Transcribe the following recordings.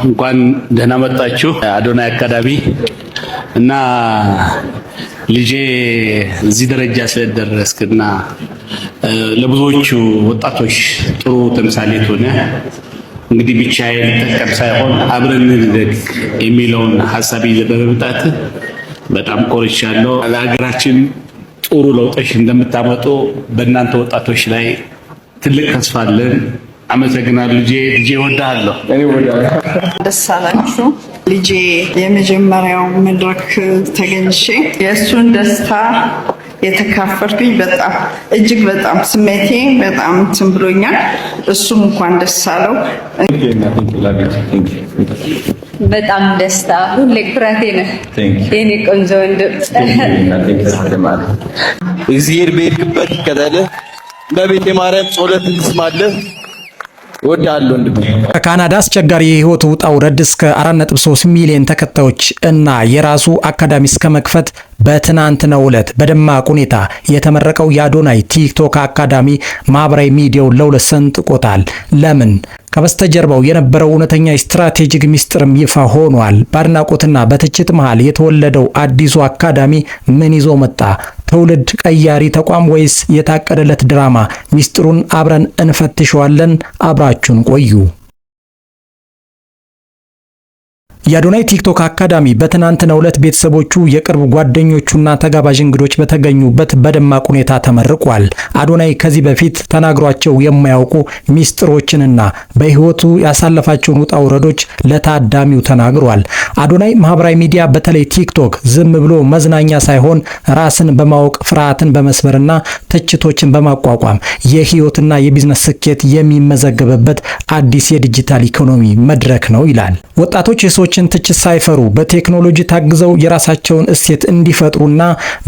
እንኳን ደህና መጣችሁ አዶናይ አካዳሚ እና ልጄ እዚህ ደረጃ ስለደረስክና ለብዙዎቹ ወጣቶች ጥሩ ተምሳሌት ሆነ። እንግዲህ ብቻዬን ተቀም ሳይሆን አብረን እንደግ የሚለውን ሐሳብ ይዘህ በመምጣት በጣም ኮርቻለሁ። ለሀገራችን ጥሩ ለውጦች እንደምታመጡ በእናንተ ወጣቶች ላይ ትልቅ ተስፋ አለን። አመሰግናለሁ። ልጄ እወድሃለሁ። እኔ እወድሃለሁ። ደስ አላችሁ። ልጄ የመጀመሪያው መድረክ ተገኝቼ የእሱን ደስታ የተካፈልኩኝ በጣም እጅግ በጣም ስሜቴ በጣም እንትን ብሎኛል። እሱም እንኳን ደስ አለው። በጣም ደስታ ሁሌ ኩራቴ ነህ የኔ ቆንጆ ወንድም። እግዚአብሔር በሄድክበት ይከተልህ። በቤተ ማርያም ጸሎት እንስማለህ። ወዳለው እንድብ ከካናዳ አስቸጋሪ የህይወት ውጣ ውረድ እስከ 4.3 ሚሊዮን ተከታዮች እና የራሱ አካዳሚ እስከ መክፈት በትናንትናው ዕለት በደማቅ ሁኔታ የተመረቀው የአዶናይ ቲክቶክ አካዳሚ ማህበራዊ ሚዲያውን ለሁለት ሰንጥቆታል። ለምን? ከበስተጀርባው የነበረው እውነተኛ ስትራቴጂክ ሚስጥርም ይፋ ሆኗል። በአድናቆትና በትችት መሃል የተወለደው አዲሱ አካዳሚ ምን ይዞ መጣ? ትውልድ ቀያሪ ተቋም ወይስ የታቀደለት ድራማ? ሚስጥሩን አብረን እንፈትሸዋለን። አብራችሁን ቆዩ። የአዶናይ ቲክቶክ አካዳሚ በትናንትናው ዕለት ቤተሰቦቹ፣ የቅርብ ጓደኞቹና ተጋባዥ እንግዶች በተገኙበት በደማቅ ሁኔታ ተመርቋል። አዶናይ ከዚህ በፊት ተናግሯቸው የማያውቁ ሚስጥሮችንና በህይወቱ ያሳለፋቸውን ውጣ ውረዶች ለታዳሚው ተናግሯል። አዶናይ ማህበራዊ ሚዲያ በተለይ ቲክቶክ ዝም ብሎ መዝናኛ ሳይሆን ራስን በማወቅ ፍርሃትን በመስበርና ትችቶችን በማቋቋም የህይወትና የቢዝነስ ስኬት የሚመዘገብበት አዲስ የዲጂታል ኢኮኖሚ መድረክ ነው ይላል። ወጣቶች የሰዎችን ትችት ሳይፈሩ በቴክኖሎጂ ታግዘው የራሳቸውን እሴት እንዲፈጥሩና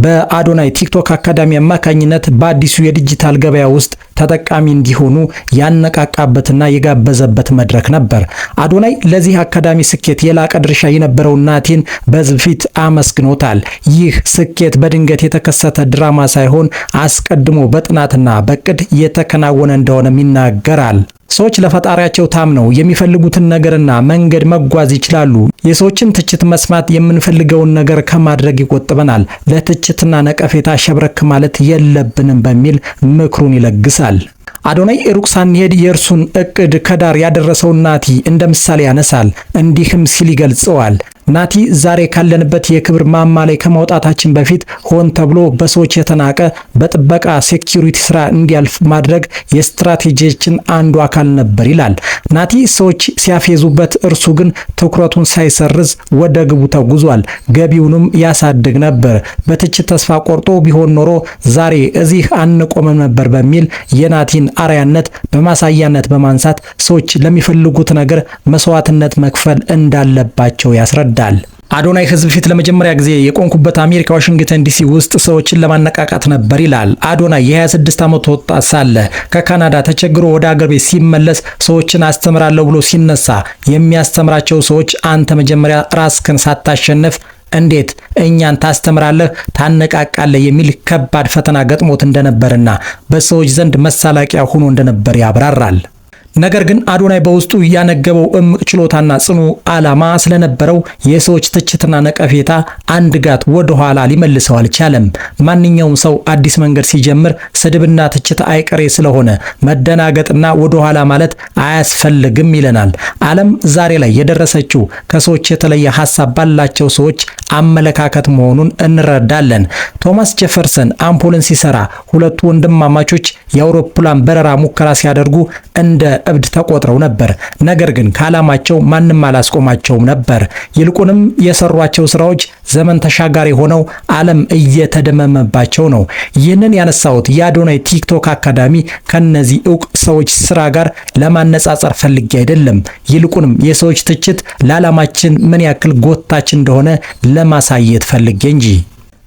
በአዶናይ ቲክቶክ አካዳሚ አማካኝነት በአዲሱ የዲጂታል ገበያ ውስጥ ተጠቃሚ እንዲሆኑ ያነቃቃበትና የጋበዘበት መድረክ ነበር። አዶናይ ለዚህ አካዳሚ ስኬት የላቀ ድርሻ የነበረው ናቲን በህዝብ ፊት አመስግኖታል። ይህ ስኬት በድንገት የተከሰተ ድራማ ሳይሆን አስቀድሞ በጥናትና በቅድ የተከናወነ እንደሆነም ይናገራል። ሰዎች ለፈጣሪያቸው ታምነው የሚፈልጉትን ነገርና መንገድ መጓዝ ይችላሉ። የሰዎችን ትችት መስማት የምንፈልገውን ነገር ከማድረግ ይቆጥበናል። ለትችትና ነቀፌታ ሸብረክ ማለት የለብንም በሚል ምክሩን ይለግሳል። አዶናይ ሩቅ ሳንሄድ የእርሱን እቅድ ከዳር ያደረሰው ናቲ እንደ ምሳሌ ያነሳል። እንዲህም ሲል ይገልጸዋል። ናቲ ዛሬ ካለንበት የክብር ማማ ላይ ከመውጣታችን በፊት ሆን ተብሎ በሰዎች የተናቀ በጥበቃ ሴኩሪቲ ስራ እንዲያልፍ ማድረግ የስትራቴጂያችን አንዱ አካል ነበር ይላል። ናቲ ሰዎች ሲያፌዙበት፣ እርሱ ግን ትኩረቱን ሳይሰርዝ ወደ ግቡ ተጉዟል። ገቢውንም ያሳድግ ነበር። በትችት ተስፋ ቆርጦ ቢሆን ኖሮ ዛሬ እዚህ አንቆምም ነበር በሚል የናቲን አርአያነት በማሳያነት በማንሳት ሰዎች ለሚፈልጉት ነገር መስዋዕትነት መክፈል እንዳለባቸው ያስረዳል። አዶናይ ህዝብ ፊት ለመጀመሪያ ጊዜ የቆንኩበት አሜሪካ ዋሽንግተን ዲሲ ውስጥ ሰዎችን ለማነቃቃት ነበር ይላል። አዶናይ የ26 ዓመት ወጣት ሳለ ከካናዳ ተቸግሮ ወደ አገር ቤት ሲመለስ ሰዎችን አስተምራለሁ ብሎ ሲነሳ የሚያስተምራቸው ሰዎች አንተ መጀመሪያ ራስህን ሳታሸንፍ እንዴት እኛን ታስተምራለህ ታነቃቃለህ የሚል ከባድ ፈተና ገጥሞት እንደነበርና በሰዎች ዘንድ መሳለቂያ ሆኖ እንደነበር ያብራራል። ነገር ግን አዶናይ በውስጡ ያነገበው እምቅ ችሎታና ጽኑ ዓላማ ስለነበረው የሰዎች ትችትና ነቀፌታ አንድ ጋት ወደ ኋላ ሊመልሰው አልቻለም። ማንኛውም ሰው አዲስ መንገድ ሲጀምር ስድብና ትችት አይቀሬ ስለሆነ መደናገጥና ወደ ኋላ ማለት አያስፈልግም ይለናል። ዓለም ዛሬ ላይ የደረሰችው ከሰዎች የተለየ ሐሳብ ባላቸው ሰዎች አመለካከት መሆኑን እንረዳለን። ቶማስ ጄፈርሰን አምፖልን ሲሰራ ሁለቱ ወንድማማቾች የአውሮፕላን በረራ ሙከራ ሲያደርጉ እንደ እብድ ተቆጥረው ነበር። ነገር ግን ከዓላማቸው ማንም አላስቆማቸውም ነበር። ይልቁንም የሰሯቸው ስራዎች ዘመን ተሻጋሪ ሆነው ዓለም እየተደመመባቸው ነው። ይህንን ያነሳሁት የአዶናይ ቲክቶክ አካዳሚ ከነዚህ ዕውቅ ሰዎች ስራ ጋር ለማነጻጸር ፈልጌ አይደለም። ይልቁንም የሰዎች ትችት ለዓላማችን ምን ያክል ጎታች እንደሆነ ለማሳየት ፈልጌ እንጂ።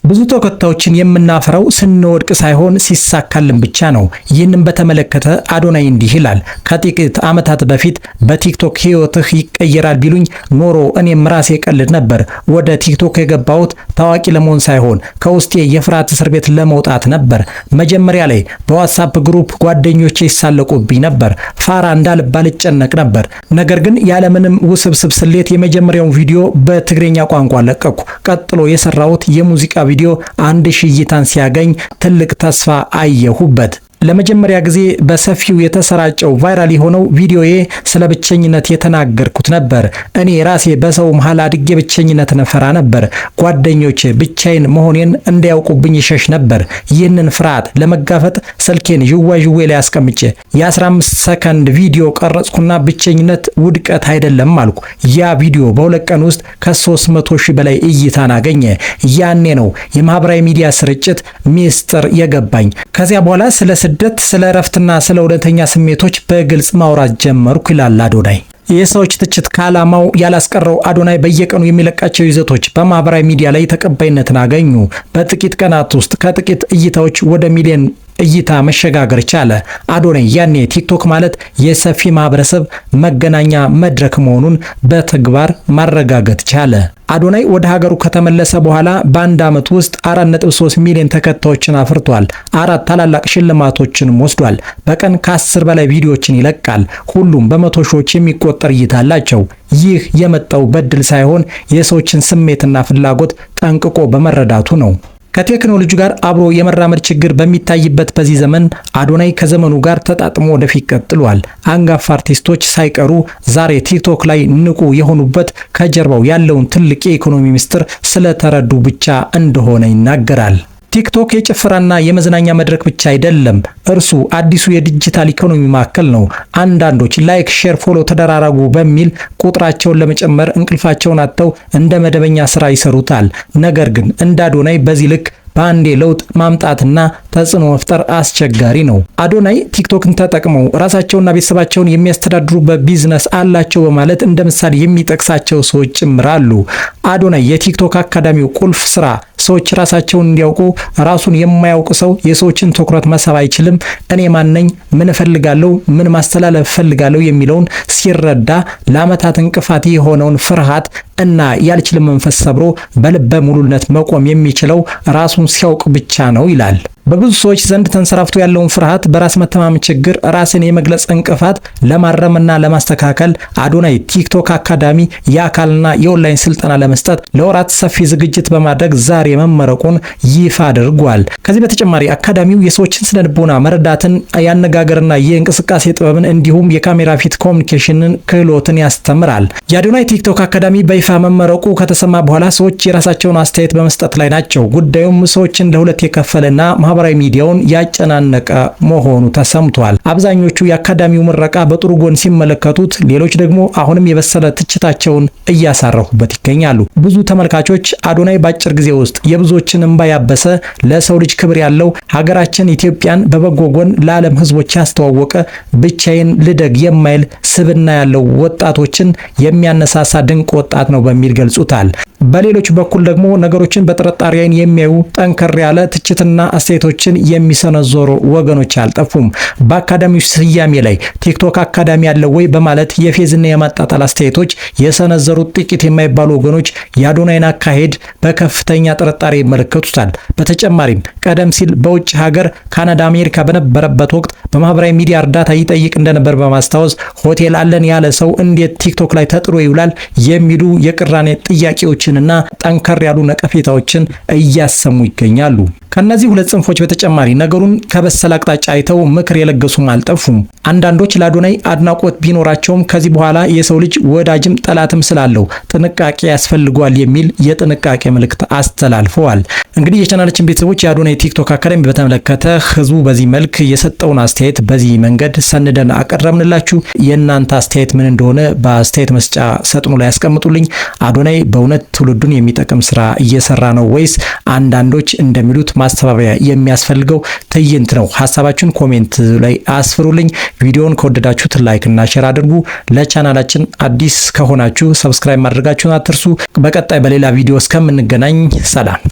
ብዙ ተከታዮችን የምናፈራው ስንወድቅ ሳይሆን ሲሳካልን ብቻ ነው። ይህንን በተመለከተ አዶናይ እንዲህ ይላል። ከጥቂት ዓመታት በፊት በቲክቶክ ህይወትህ ይቀየራል ቢሉኝ ኖሮ እኔም ራሴ ቀልድ ነበር። ወደ ቲክቶክ የገባሁት ታዋቂ ለመሆን ሳይሆን ከውስጤ የፍርሃት እስር ቤት ለመውጣት ነበር። መጀመሪያ ላይ በዋትስአፕ ግሩፕ ጓደኞቼ ይሳለቁብኝ ነበር። ፋራ እንዳልባል እጨነቅ ነበር። ነገር ግን ያለምንም ውስብስብ ስሌት የመጀመሪያውን ቪዲዮ በትግርኛ ቋንቋ ለቀኩ። ቀጥሎ የሰራሁት የሙዚቃ ቪዲዮ 1000 እይታን ሲያገኝ ትልቅ ተስፋ አየሁበት። ለመጀመሪያ ጊዜ በሰፊው የተሰራጨው ቫይራል የሆነው ቪዲዮዬ ስለ ብቸኝነት የተናገርኩት ነበር። እኔ ራሴ በሰው መሃል አድጌ ብቸኝነትን ፈራ ነበር። ጓደኞቼ ብቻዬን መሆኔን እንዳያውቁብኝ ይሸሽ ነበር። ይህንን ፍርሃት ለመጋፈጥ ስልኬን ዥዋዥዌ ላይ አስቀምጬ የ15 ሰከንድ ቪዲዮ ቀረጽኩና ብቸኝነት ውድቀት አይደለም አልኩ። ያ ቪዲዮ በሁለት ቀን ውስጥ ከ300,000 በላይ እይታን አገኘ። ያኔ ነው የማህበራዊ ሚዲያ ስርጭት ሚስጥር የገባኝ። ከዚያ በኋላ ስለ ስደት፣ ስለ እረፍትና ስለ እውነተኛ ስሜቶች በግልጽ ማውራት ጀመርኩ ይላል አዶናይ። የሰዎች ትችት ከዓላማው ያላስቀረው አዶናይ በየቀኑ የሚለቃቸው ይዘቶች በማህበራዊ ሚዲያ ላይ ተቀባይነትን አገኙ። በጥቂት ቀናት ውስጥ ከጥቂት እይታዎች ወደ ሚሊዮን እይታ መሸጋገር ቻለ። አዶናይ ያኔ ቲክቶክ ማለት የሰፊ ማህበረሰብ መገናኛ መድረክ መሆኑን በተግባር ማረጋገጥ ቻለ። አዶናይ ወደ ሀገሩ ከተመለሰ በኋላ በአንድ ዓመት ውስጥ 4.3 ሚሊዮን ተከታዮችን አፍርቷል። 4 ታላላቅ ሽልማቶችንም ወስዷል። በቀን ከ10 በላይ ቪዲዮዎችን ይለቃል። ሁሉም በመቶ ሺዎች የሚቆጠር እይታ አላቸው። ይህ የመጣው በድል ሳይሆን የሰዎችን ስሜትና ፍላጎት ጠንቅቆ በመረዳቱ ነው። ከቴክኖሎጂ ጋር አብሮ የመራመድ ችግር በሚታይበት በዚህ ዘመን አዶናይ ከዘመኑ ጋር ተጣጥሞ ወደፊት ቀጥሏል። አንጋፋ አርቲስቶች ሳይቀሩ ዛሬ ቲክቶክ ላይ ንቁ የሆኑበት ከጀርባው ያለውን ትልቅ የኢኮኖሚ ምስጢር ስለተረዱ ብቻ እንደሆነ ይናገራል። ቲክቶክ የጭፈራና የመዝናኛ መድረክ ብቻ አይደለም፣ እርሱ አዲሱ የዲጂታል ኢኮኖሚ ማዕከል ነው። አንዳንዶች ላይክ፣ ሼር፣ ፎሎ ተደራራጉ በሚል ቁጥራቸውን ለመጨመር እንቅልፋቸውን አጥተው እንደ መደበኛ ስራ ይሰሩታል። ነገር ግን እንደ አዶናይ በዚህ ልክ በአንዴ ለውጥ ማምጣትና ተጽዕኖ መፍጠር አስቸጋሪ ነው። አዶናይ ቲክቶክን ተጠቅመው ራሳቸውና ቤተሰባቸውን የሚያስተዳድሩበት ቢዝነስ አላቸው በማለት እንደ ምሳሌ የሚጠቅሳቸው ሰዎች ጭምራሉ። አዶናይ የቲክቶክ አካዳሚው ቁልፍ ስራ ሰዎች ራሳቸውን እንዲያውቁ፣ ራሱን የማያውቅ ሰው የሰዎችን ትኩረት መሳብ አይችልም። እኔ ማነኝ፣ ምን እፈልጋለሁ፣ ምን ማስተላለፍ እፈልጋለሁ የሚለውን ሲረዳ ለዓመታት እንቅፋት የሆነውን ፍርሃት እና ያልችልም መንፈስ ሰብሮ በልበ ሙሉነት መቆም የሚችለው ራሱን ሲያውቅ ብቻ ነው ይላል። በብዙ ሰዎች ዘንድ ተንሰራፍቶ ያለውን ፍርሃት፣ በራስ መተማመን ችግር፣ ራስን የመግለጽ እንቅፋት ለማረምና ለማስተካከል አዶናይ ቲክቶክ አካዳሚ የአካልና የኦንላይን ስልጠና ለመስጠት ለወራት ሰፊ ዝግጅት በማድረግ ዛሬ መመረቁን ይፋ አድርጓል። ከዚህ በተጨማሪ አካዳሚው የሰዎችን ስነ ልቦና መረዳትን፣ የአነጋገርና የእንቅስቃሴ ጥበብን እንዲሁም የካሜራ ፊት ኮሚኒኬሽንን ክህሎትን ያስተምራል። የአዶናይ ቲክቶክ አካዳሚ በይፋ መመረቁ ከተሰማ በኋላ ሰዎች የራሳቸውን አስተያየት በመስጠት ላይ ናቸው። ጉዳዩም ሰዎችን ለሁለት የከፈለና ማህበራዊ ሚዲያውን ያጨናነቀ መሆኑ ተሰምቷል። አብዛኞቹ የአካዳሚው ምረቃ በጥሩ ጎን ሲመለከቱት፣ ሌሎች ደግሞ አሁንም የበሰለ ትችታቸውን እያሳረፉበት ይገኛሉ። ብዙ ተመልካቾች አዶናይ በአጭር ጊዜ ውስጥ የብዙዎችን እንባ ያበሰ፣ ለሰው ልጅ ክብር ያለው፣ ሀገራችን ኢትዮጵያን በበጎ ጎን ለዓለም ሕዝቦች ያስተዋወቀ፣ ብቻዬን ልደግ የማይል ስብዕና ያለው ወጣቶችን የሚያነሳሳ ድንቅ ወጣት ነው በሚል ገልጹታል። በሌሎች በኩል ደግሞ ነገሮችን በጥርጣሬ ዓይን የሚያዩ ጠንከር ያለ ትችትና አስተያየቶችን የሚሰነዘሩ ወገኖች አልጠፉም። በአካዳሚው ስያሜ ላይ ቲክቶክ አካዳሚ ያለው ወይ በማለት የፌዝና የማጣጣል አስተያየቶች የሰነዘሩት ጥቂት የማይባሉ ወገኖች የአዶናይን አካሄድ በከፍተኛ ጥርጣሬ ይመለከቱታል። በተጨማሪም ቀደም ሲል በውጭ ሀገር ካናዳ፣ አሜሪካ በነበረበት ወቅት በማህበራዊ ሚዲያ እርዳታ ይጠይቅ እንደነበር በማስታወስ ሆቴል አለን ያለ ሰው እንዴት ቲክቶክ ላይ ተጥሮ ይውላል የሚሉ የቅራኔ ጥያቄዎችንና ጠንከር ያሉ ነቀፌታዎችን እያሰሙ ይገኛሉ። ከነዚህ ሁለት ጽንፎች በተጨማሪ ነገሩን ከበሰለ አቅጣጫ አይተው ምክር የለገሱም አልጠፉም። አንዳንዶች ለአዶናይ አድናቆት ቢኖራቸውም ከዚህ በኋላ የሰው ልጅ ወዳጅም ጠላትም ስላለው ጥንቃቄ ያስፈልገዋል የሚል የጥንቃቄ መልእክት አስተላልፈዋል። እንግዲህ የቻናላችን ቤተሰቦች የአዶናይ ቲክቶክ አካዳሚ በተመለከተ ህዝቡ በዚህ መልክ የሰጠውን አስተያየት በዚህ መንገድ ሰንደን አቀረብንላችሁ። የእናንተ አስተያየት ምን እንደሆነ በአስተያየት መስጫ ሰጥኑ ላይ ያስቀምጡልኝ። አዶናይ በእውነት ትውልዱን የሚጠቅም ስራ እየሰራ ነው ወይስ አንዳንዶች እንደሚሉት ማስተባበያ የሚያስፈልገው ትዕይንት ነው? ሀሳባችሁን ኮሜንት ላይ አስፍሩልኝ። ቪዲዮውን ከወደዳችሁት ላይክ እና ሼር አድርጉ። ለቻናላችን አዲስ ከሆናችሁ ሰብስክራይብ ማድረጋችሁን አትርሱ። በቀጣይ በሌላ ቪዲዮ እስከምንገናኝ ሰላም።